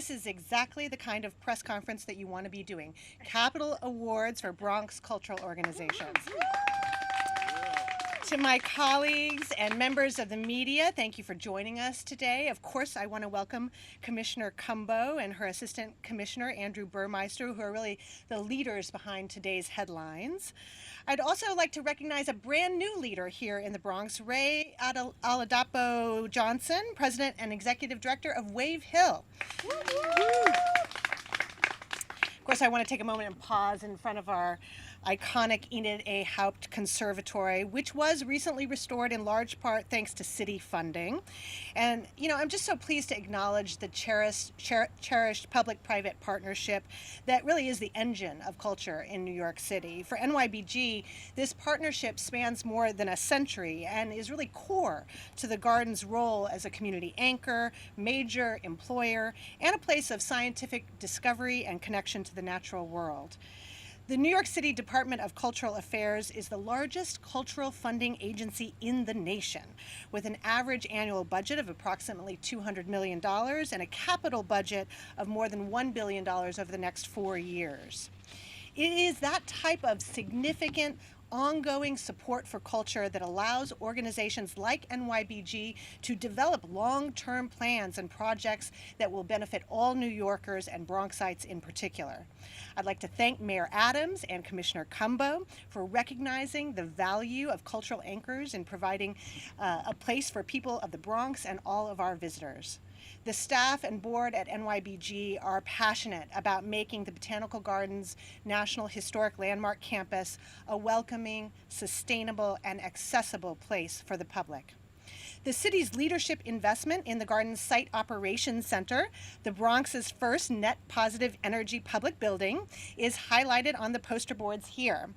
this is exactly the kind of press conference that you want to be doing. Capital Awards for Bronx cultural organizations. To my colleagues and members of the media, thank you for joining us today. Of course, I want to welcome Commissioner Cumbo and her Assistant Commissioner, Andrew Burmeister, who are really the leaders behind today's headlines. I'd also like to recognize a brand new leader here in the Bronx, Ray Aladapo Johnson, President and Executive Director of Wave Hill. Of course, I want to take a moment and pause in front of our iconic Enid A. Haupt Conservatory, which was recently restored in large part thanks to city funding. And, I'm just so pleased to acknowledge the cherished public-private partnership that really is the engine of culture in New York City. For NYBG, this partnership spans more than a century and is really core to the garden's role as a community anchor, major employer, and a place of scientific discovery and connection to the natural world. The New York City Department of Cultural Affairs is the largest cultural funding agency in the nation, with an average annual budget of approximately $200 million and a capital budget of more than $1 billion over the next 4 years. It is that type of significant ongoing support for culture that allows organizations like NYBG to develop long-term plans and projects that will benefit all New Yorkers and Bronxites in particular. I'd like to thank Mayor Adams and Commissioner Cumbo for recognizing the value of cultural anchors in providing a place for people of the Bronx and all of our visitors. The staff and board at NYBG are passionate about making the Botanical Garden's National Historic Landmark campus a welcoming, sustainable, and accessible place for the public. The city's leadership investment in the Garden's Site Operations Center, the Bronx's first net positive energy public building, is highlighted on the poster boards here.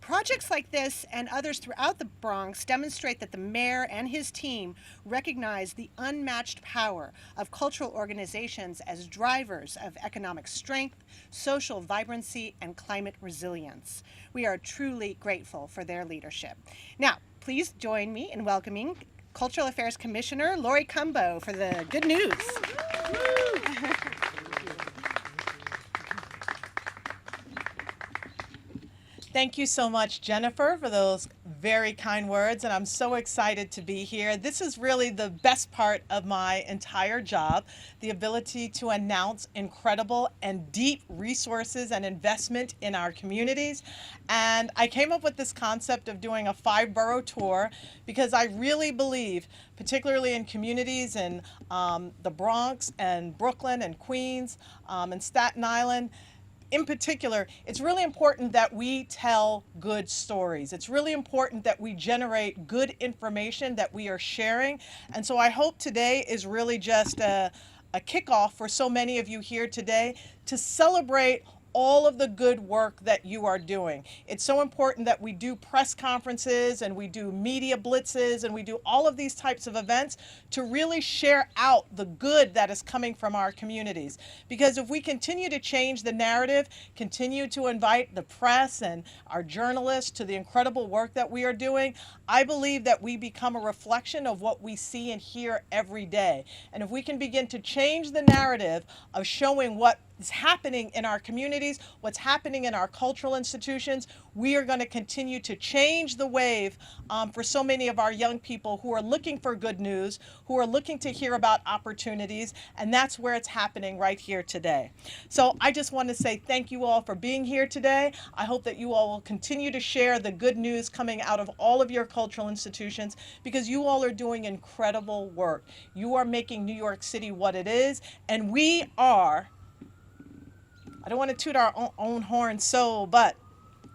Projects like this and others throughout the Bronx demonstrate that the mayor and his team recognize the unmatched power of cultural organizations as drivers of economic strength, social vibrancy, and climate resilience. We are truly grateful for their leadership. Now, please join me in welcoming Cultural Affairs Commissioner Lori Cumbo for the good news. Thank you so much, Jennifer, for those very kind words, and I'm so excited to be here. This is really the best part of my entire job, the ability to announce incredible and deep resources and investment in our communities. And I came up with this concept of doing a 5-borough tour because I really believe, particularly in communities in the Bronx and Brooklyn and Queens and Staten Island, in particular, it's really important that we tell good stories. It's really important that we generate good information that we are sharing. And so I hope today is really just a kickoff for so many of you here today to celebrate all of the good work that you are doing. It's so important that we do press conferences and we do media blitzes and we do all of these types of events to really share out the good that is coming from our communities. Because if we continue to change the narrative, continue to invite the press and our journalists to the incredible work that we are doing, I believe that we become a reflection of what we see and hear every day. And if we can begin to change the narrative of showing what is happening in our communities, what's happening in our cultural institutions, we are going to continue to change the wave for so many of our young people who are looking for good news, who are looking to hear about opportunities, and that's where it's happening right here today. So I just want to say thank you all for being here today. I hope that you all will continue to share the good news coming out of all of your cultural institutions because you all are doing incredible work. You are making New York City what it is, and we are, I don't want to toot our own horn but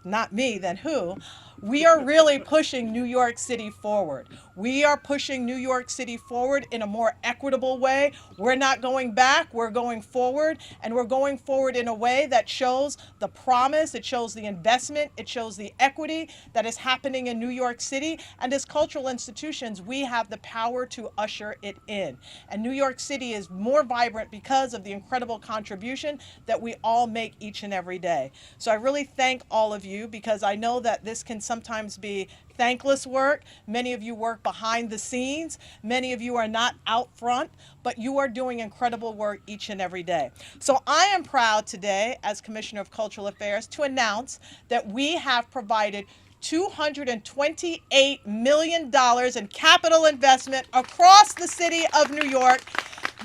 not me, then who? We are really pushing New York City forward. We are pushing New York City forward in a more equitable way. We're not going back, we're going forward, and we're going forward in a way that shows the promise, it shows the investment, it shows the equity that is happening in New York City. And as cultural institutions, we have the power to usher it in. And New York City is more vibrant because of the incredible contribution that we all make each and every day. So I really thank all of you because I know that this can sometimes be thankless work. Many of you work behind the scenes. Many of you are not out front, but you are doing incredible work each and every day. So I am proud today, as Commissioner of Cultural Affairs, to announce that we have provided $228 million in capital investment across the city of New York.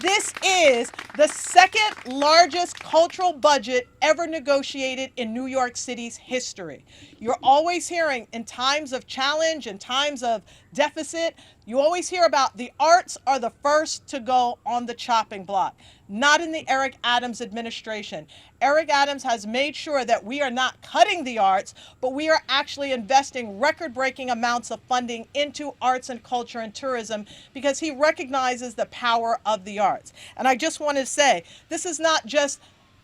This is the second largest cultural budget ever negotiated in New York City's history. You're always hearing, in times of challenge, in times of deficit, you always hear about the arts are the first to go on the chopping block. Not in the Eric Adams administration. Eric Adams has made sure that we are not cutting the arts, but we are actually investing record-breaking amounts of funding into arts and culture and tourism because he recognizes the power of the arts. And I just want to say, this is not just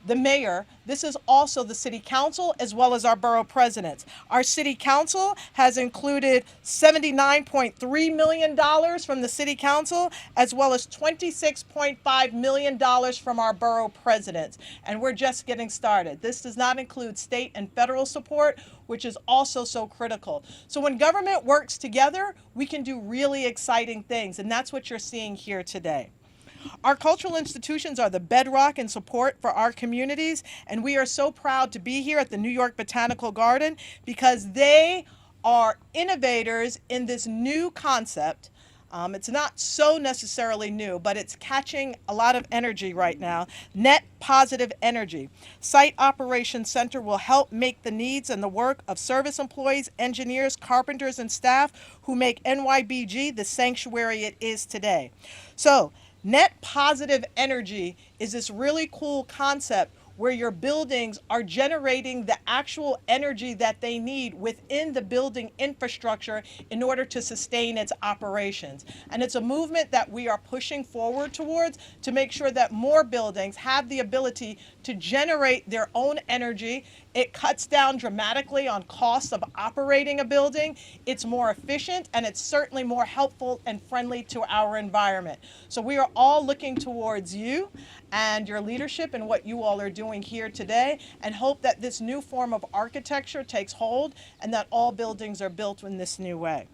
the mayor, this is also the city council as well as our borough presidents. Our city council has included $79.3 million from the city council as well as $26.5 million from our borough presidents. And we're just getting started. This does not include state and federal support, which is also so critical. So when government works together, we can do really exciting things, and that's what you're seeing here today. Our cultural institutions are the bedrock and support for our communities, and we are so proud to be here at the New York Botanical Garden because they are innovators in this new concept. It's not so necessarily new, but it's catching a lot of energy right now. Net positive energy. Site Operations Center will help make the needs and the work of service employees, engineers, carpenters, and staff who make NYBG the sanctuary it is today. So, net positive energy is this really cool concept where your buildings are generating the actual energy that they need within the building infrastructure in order to sustain its operations. And it's a movement that we are pushing forward towards to make sure that more buildings have the ability to generate their own energy. It cuts down dramatically on costs of operating a building. It's more efficient, and it's certainly more helpful and friendly to our environment. So we are all looking towards you and your leadership and what you all are doing here today, and hope that this new form of architecture takes hold and that all buildings are built in this new way.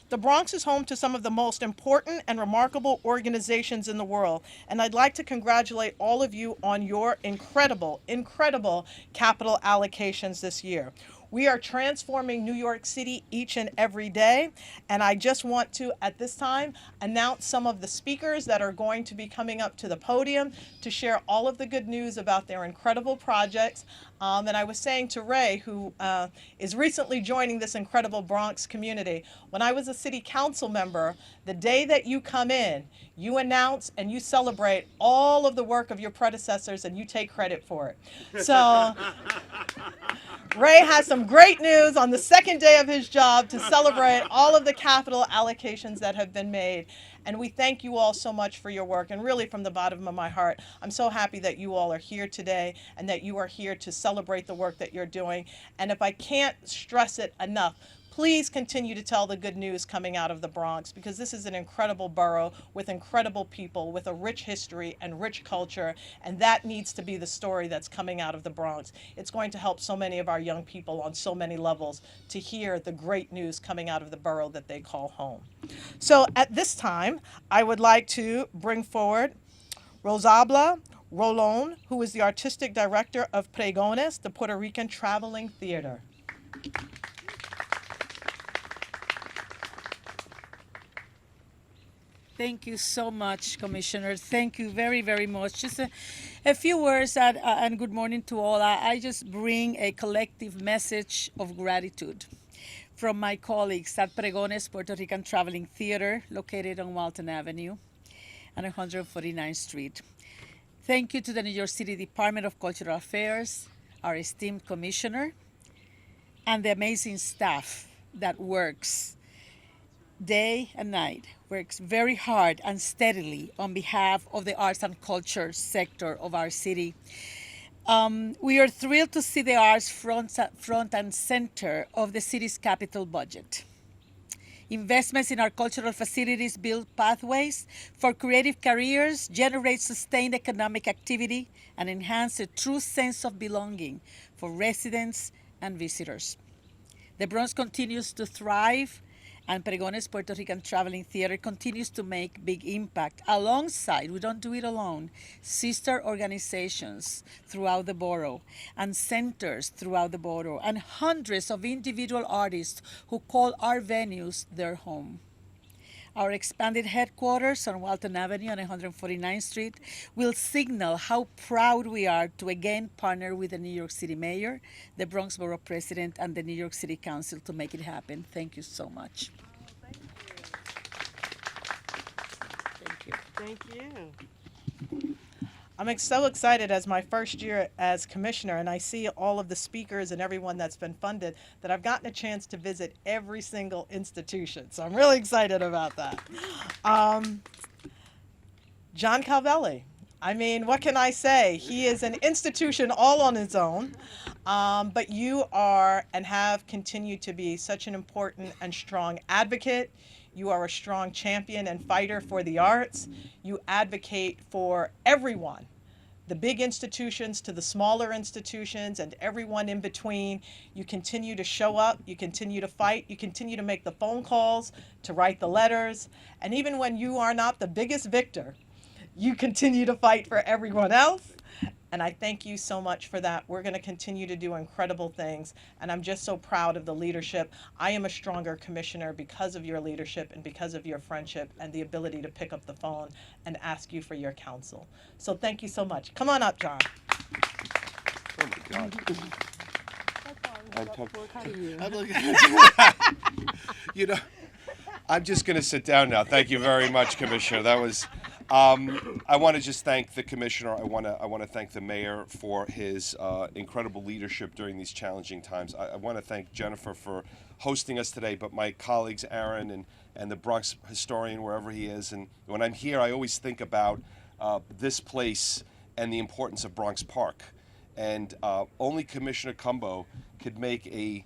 The Bronx is home to some of the most important and remarkable organizations in the world, and I'd like to congratulate all of you on your incredible, incredible capital allocations this year. We are transforming New York City each and every day, and I just want to, at this time, announce some of the speakers that are going to be coming up to the podium to share all of the good news about their incredible projects. And I was saying to Ray, who is recently joining this incredible Bronx community, when I was a city council member, the day that you come in, you announce and you celebrate all of the work of your predecessors and you take credit for it. So Ray has some great news on the second day of his job to celebrate all of the capital allocations that have been made. And we thank you all so much for your work. And really, from the bottom of my heart, I'm so happy that you all are here today and that you are here to celebrate the work that you're doing. And if I can't stress it enough, please continue to tell the good news coming out of the Bronx, because this is an incredible borough with incredible people, with a rich history and rich culture, and that needs to be the story that's coming out of the Bronx. It's going to help so many of our young people on so many levels to hear the great news coming out of the borough that they call home. So at this time, I would like to bring forward Rosabla Rolón, who is the Artistic Director of Pregones, the Puerto Rican Traveling Theater. Thank you so much, Commissioner. Thank you very, very much. Just a few words and good morning to all. I just bring a collective message of gratitude from my colleagues at Pregones Puerto Rican Traveling Theater, located on Walton Avenue and 149th Street. Thank you to the New York City Department of Cultural Affairs, our esteemed commissioner, and the amazing staff that works day and night, works very hard and steadily on behalf of the arts and culture sector of our city. We are thrilled to see the arts front and center of the city's capital budget. Investments in our cultural facilities build pathways for creative careers, generate sustained economic activity, and enhance a true sense of belonging for residents and visitors. The Bronx continues to thrive, and Pregones Puerto Rican Traveling Theater continues to make big impact alongside, we don't do it alone, sister organizations throughout the borough and centers throughout the borough and hundreds of individual artists who call our venues their home. Our expanded headquarters on Walton Avenue and 149th Street will signal how proud we are to again partner with the New York City Mayor, the Bronx Borough President, and the New York City Council to make it happen. Thank you so much. Thank you. Thank you. I'm so excited as my first year as commissioner, and I see all of the speakers and everyone that's been funded, that I've gotten a chance to visit every single institution. So I'm really excited about that. John Calvelli. I mean, what can I say? He is an institution all on his own, but you are and have continued to be such an important and strong advocate. You are a strong champion and fighter for the arts. You advocate for everyone, the big institutions to the smaller institutions and everyone in between. You continue to show up, you continue to fight, you continue to make the phone calls, to write the letters, and even when you are not the biggest victor, you continue to fight for everyone else. And I thank you so much for that. We're going to continue to do incredible things, and I'm just so proud of the leadership. I am a stronger commissioner because of your leadership and because of your friendship and the ability to pick up the phone and ask you for your counsel. So thank you so much. Come on up, John. Oh my God. You know, I'm just going to sit down now. Thank you very much, Commissioner. That was. I want to just thank the commissioner. I want to thank the mayor for his incredible leadership during these challenging times. I want to thank Jennifer for hosting us today, but my colleagues Aaron and the Bronx historian, wherever he is. And when I'm here, I always think about this place and the importance of Bronx Park. And only Commissioner Cumbo could make a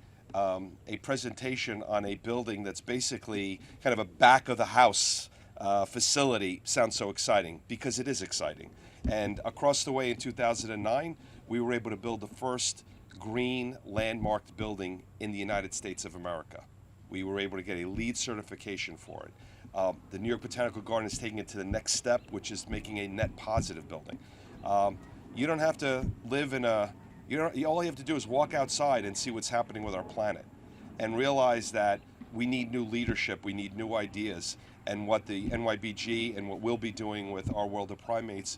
presentation on a building that's basically kind of a back of the house facility. Sounds so exciting, because it is exciting. And across the way in 2009, we were able to build the first green landmarked building in the United States of America. We were able to get a LEED certification for it. The New York Botanical Garden is taking it to the next step, which is making a net positive building. You don't have to live in a, all you have to do is walk outside and see what's happening with our planet and realize that we need new leadership, we need new ideas. And what the NYBG and what we'll be doing with our World of Primates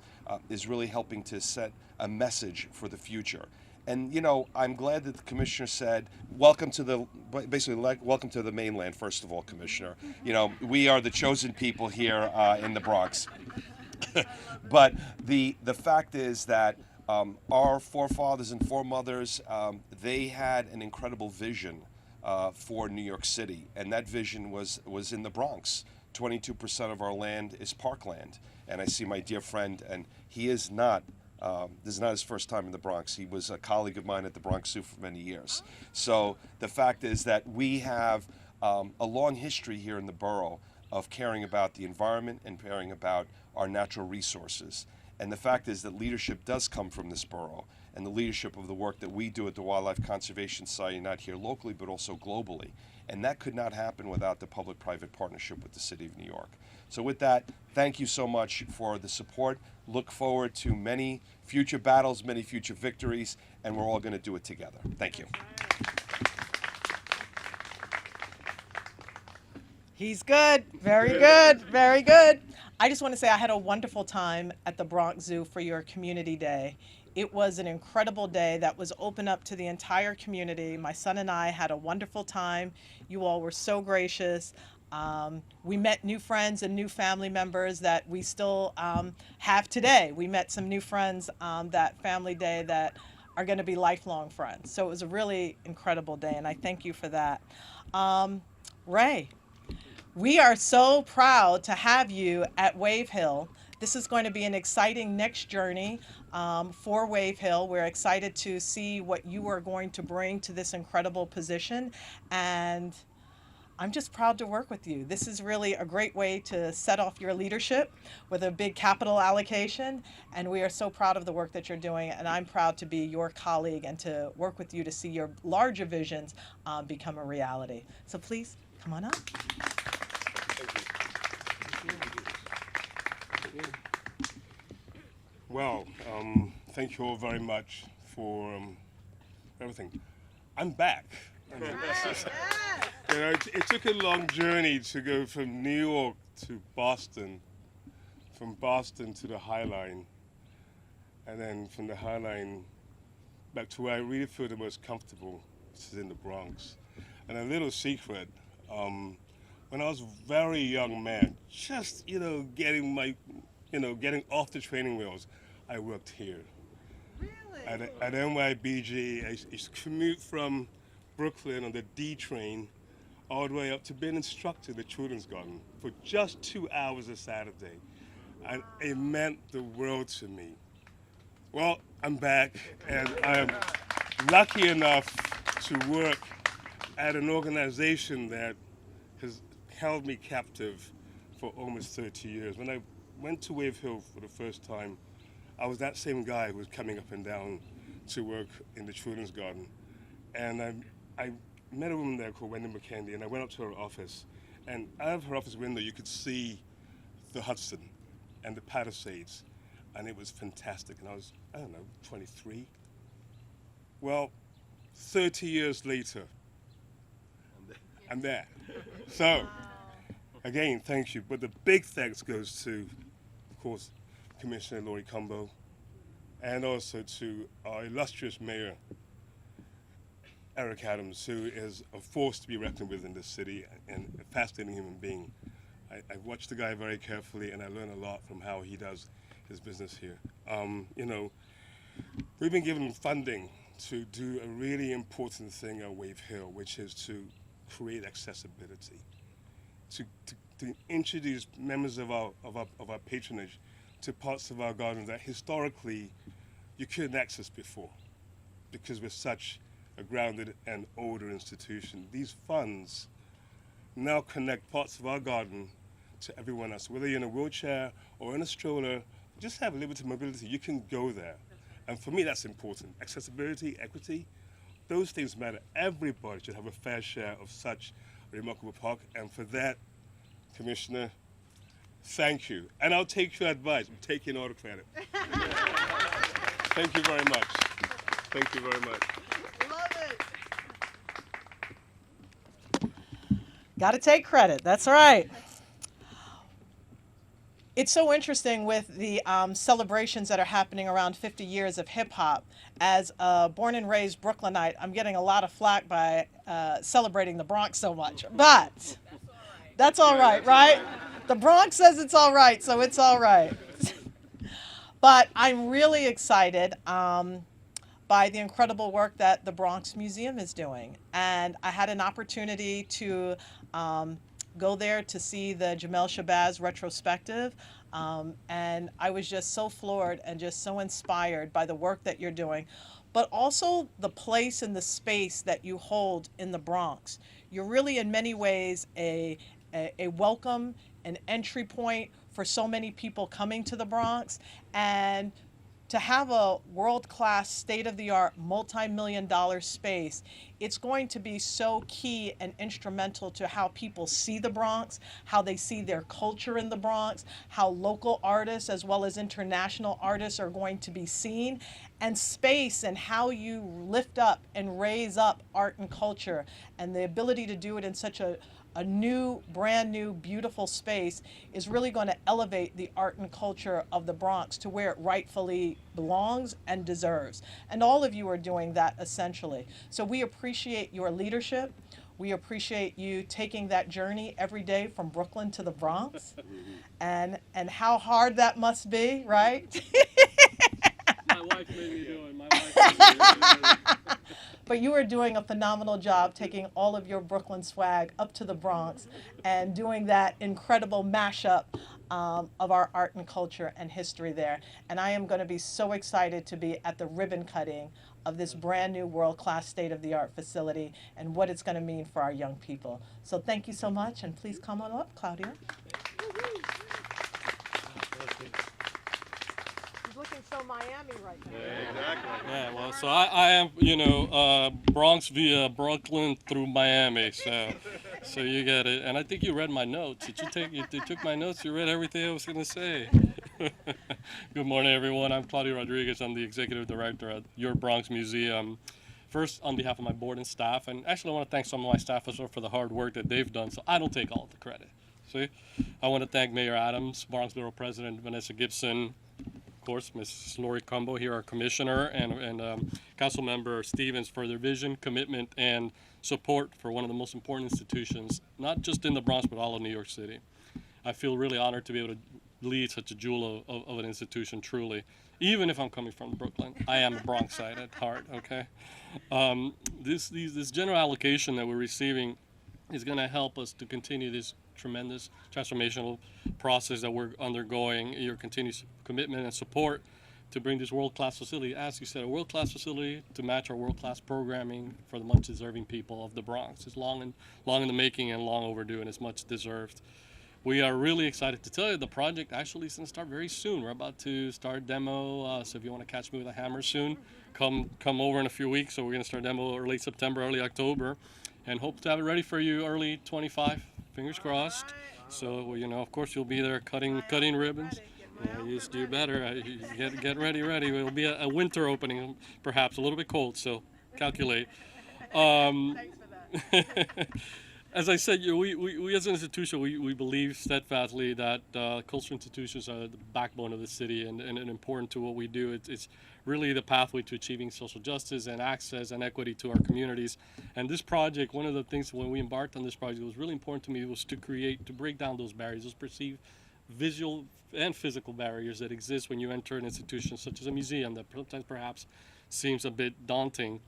is really helping to set a message for the future. And you know, I'm glad that the commissioner said, welcome to the, basically welcome to the mainland, first of all, Commissioner. You know, we are the chosen people here in the Bronx. But the fact is that our forefathers and foremothers, they had an incredible vision for New York City, and that vision was in the Bronx. 22% of our land is parkland, and I see my dear friend, and he is not, this is not his first time in the Bronx. He was a colleague of mine at the Bronx Zoo for many years. So the fact is that we have a long history here in the borough of caring about the environment and caring about our natural resources. And the fact is that leadership does come from this borough, and the leadership of the work that we do at the Wildlife Conservation Society, not here locally, but also globally. And that could not happen without the public-private partnership with the City of New York. So with that, thank you so much for the support. Look forward to many future battles, many future victories, and we're all going to do it together. Thank you. He's good. Very good. Very good. I just want to say I had a wonderful time at the Bronx Zoo for your Community Day. It was an incredible day that was open up to the entire community. My son and I had a wonderful time. You all were so gracious. We met new friends and new family members that we still have today. We met some new friends that family day that are going to be lifelong friends. So it was a really incredible day, and I thank you for that. Ray, we are so proud to have you at Wave Hill. This is going to be an exciting next journey for Wave Hill. We're excited to see what you are going to bring to this incredible position. And I'm just proud to work with you. This is really a great way to set off your leadership with a big capital allocation, and we are so proud of the work that you're doing, and I'm proud to be your colleague and to work with you to see your larger visions become a reality. So please, come on up. Well, thank you all very much for everything. I'm back. It took a long journey to go from New York to Boston, from Boston to the High Line, and then from the High Line back to where I really feel the most comfortable, which is in the Bronx. And a little secret, when I was a very young man, just, getting off the training wheels, I worked here. Really? At NYBG, I used to commute from Brooklyn on the D train all the way up to being instructor in the Children's Garden for just 2 hours a Saturday. And it meant the world to me. Well, I'm back, and I'm lucky enough to work at an organization that has held me captive for almost 30 years. When I went to Wave Hill for the first time, I was that same guy who was coming up and down to work in the Children's Garden. And I met a woman there called Wendy McKendy, and I went up to her office. And out of her office window, you could see the Hudson and the Palisades. And it was fantastic. And I was, 23. Well, 30 years later, I'm there. So, again, thank you. But the big thanks goes to, of course, Commissioner Laurie Cumbo, and also to our illustrious mayor, Eric Adams, who is a force to be reckoned with in this city and a fascinating human being. I watched the guy very carefully, and I learned a lot from how he does his business here. We've been given funding to do a really important thing at Wave Hill, which is to create accessibility, to introduce members of our patronage to parts of our garden that historically you couldn't access before, because we're such a grounded and older institution. These funds now connect parts of our garden to everyone else. Whether you're in a wheelchair or in a stroller, just have limited mobility, you can go there. And for me, that's important. Accessibility, equity, those things matter. Everybody should have a fair share of such a remarkable park. And for that, Commissioner, thank you. And I'll take your advice. I'm taking all the credit. Thank you very much. Thank you very much. Got to take credit. That's right. It's so interesting with the celebrations that are happening around 50 years of hip hop. As a born and raised Brooklynite, I'm getting a lot of flack by celebrating the Bronx so much. But that's all right, right? The Bronx says it's all right, so it's all right. But I'm really excited by the incredible work that the Bronx Museum is doing. And I had an opportunity to go there to see the Jamel Shabazz retrospective. And I was just so floored and just so inspired by the work that you're doing, but also the place and the space that you hold in the Bronx. You're really, in many ways, a welcome, an entry point for so many people coming to the Bronx. And to have a world-class, state-of-the-art, multi-million-dollar space, it's going to be so key and instrumental to how people see the Bronx, how they see their culture in the Bronx, how local artists as well as international artists are going to be seen, and space and how you lift up and raise up art and culture, and the ability to do it in such a new, brand new, beautiful space is really going to elevate the art and culture of the Bronx to where it rightfully belongs and deserves. And all of you are doing that essentially. So we appreciate your leadership. We appreciate you taking that journey every day from Brooklyn to the Bronx. And how hard that must be, right? My wife made me do it. My wife made me do it. But you are doing a phenomenal job taking all of your Brooklyn swag up to the Bronx and doing that incredible mashup of our art and culture and history there. And I am going to be so excited to be at the ribbon cutting of this brand new world-class state-of-the-art facility and what it's going to mean for our young people. So thank you so much, and please come on up, Claudia. He's looking so Miami right now. Yeah, well, so I am, Bronx via Brooklyn through Miami, so you get it. And I think you read my notes. You took my notes. You read everything I was going to say. Good morning, everyone. I'm Claudio Rodriguez. I'm the executive director at York Bronx Museum. First, on behalf of my board and staff, and actually I want to thank some of my staff as well for the hard work that they've done, so I don't take all of the credit. See, I want to thank Mayor Adams, Bronx Borough President Vanessa Gibson, of course, Ms. Lori Cumbo here, our commissioner, and Council Member Stevens for their vision, commitment, and support for one of the most important institutions, not just in the Bronx, but all of New York City. I feel really honored to be able to lead such a jewel of an institution, truly. Even if I'm coming from Brooklyn, I am a Bronxite at heart, okay? This general allocation that we're receiving is gonna help us to continue this tremendous transformational process that we're undergoing, your continued commitment and support to bring this world-class facility, as you said, a world-class facility to match our world-class programming for the much deserving people of the Bronx. It's long in the making and long overdue, and it's much deserved. We are really excited to tell you the project actually is going to start very soon. We're about to start demo, so if you want to catch me with a hammer soon, come over in a few weeks. So we're going to start demo early September, early October, and hope to have it ready for you early 25. Fingers crossed. So of course you'll be there cutting ribbons. Yeah, you just do better. Get ready. It will be a winter opening, perhaps a little bit cold. So calculate. As I said, we as an institution, we believe steadfastly that cultural institutions are the backbone of the city and important to what we do. It's really the pathway to achieving social justice and access and equity to our communities. And this project, one of the things when we embarked on this project was really important to me was to break down those barriers, those perceived visual and physical barriers that exist when you enter an institution such as a museum that sometimes perhaps seems a bit daunting.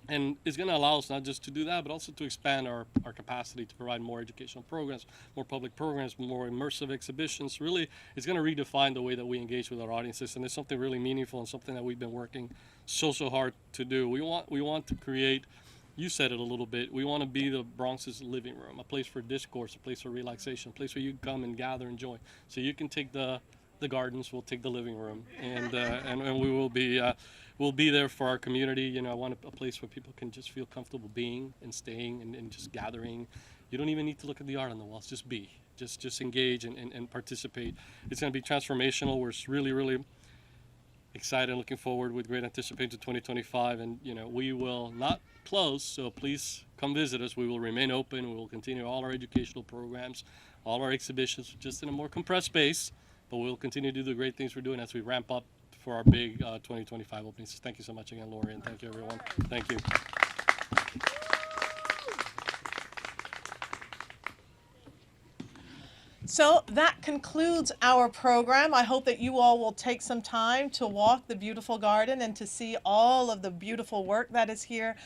And it's going to allow us not just to do that, but also to expand our capacity to provide more educational programs, more public programs, more immersive exhibitions. Really, it's going to redefine the way that we engage with our audiences, and it's something really meaningful and something that we've been working so hard to do. We want to create, you said it a little bit, we want to be the Bronx's living room, a place for discourse, a place for relaxation, a place where you come and gather and join. So you can take the gardens, we'll take the living room, and we will be we'll be there for our community. I want a place where people can just feel comfortable being and staying and just gathering. You don't even need to look at the art on the walls, just be, just engage and participate. It's going to be transformational. We're really excited and looking forward with great anticipation to 2025, and we will not close, so please come visit us. We will remain open. We will continue all our educational programs, all our exhibitions, just in a more compressed space. But we'll continue to do the great things we're doing as we ramp up for our big 2025 openings. Thank you so much again, Lori, and thank you, everyone. Thank you. So that concludes our program. I hope that you all will take some time to walk the beautiful garden and to see all of the beautiful work that is here.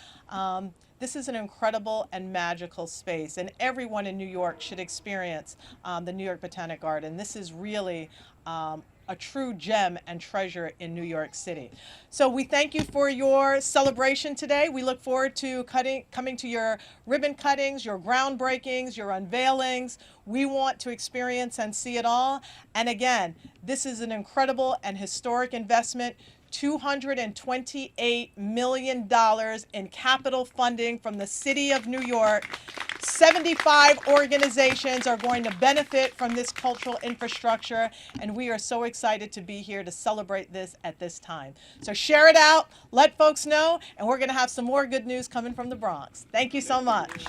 This is an incredible and magical space, and everyone in New York should experience the New York Botanical Garden. This is really a true gem and treasure in New York City. So we thank you for your celebration today. We look forward to coming to your ribbon cuttings, your groundbreakings, your unveilings. We want to experience and see it all. And again, this is an incredible and historic investment. $228 million in capital funding from the City of New York. 75 organizations are going to benefit from this cultural infrastructure, and we are so excited to be here to celebrate this at this time. So share it out, let folks know, and we're going to have some more good news coming from the Bronx. Thank you so much.